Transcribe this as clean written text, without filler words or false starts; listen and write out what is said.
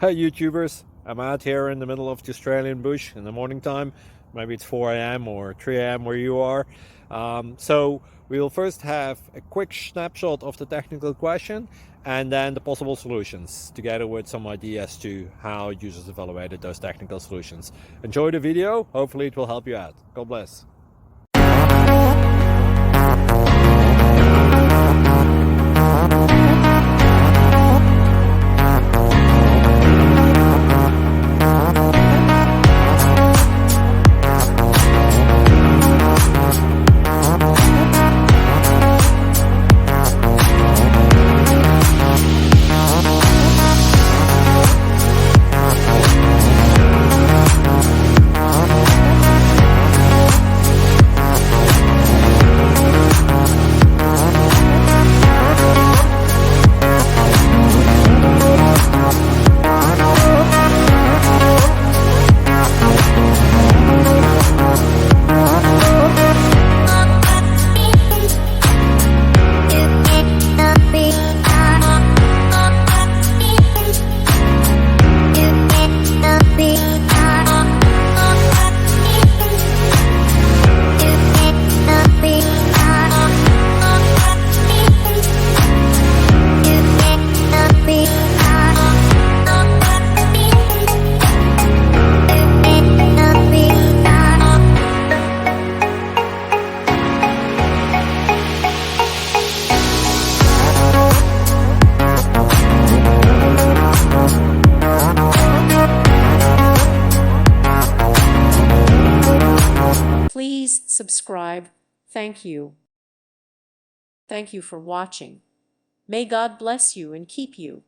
Hey YouTubers, I'm out here in the middle of the Australian bush in the morning time. Maybe it's 4 a.m. or 3 a.m. where you are. So we'll first have a quick snapshot of the technical question and then the possible solutions, together with some ideas to how users evaluated those technical solutions. Enjoy the video, hopefully it will help you out. God bless. Please subscribe. Thank you. Thank you for watching. May God bless you and keep you.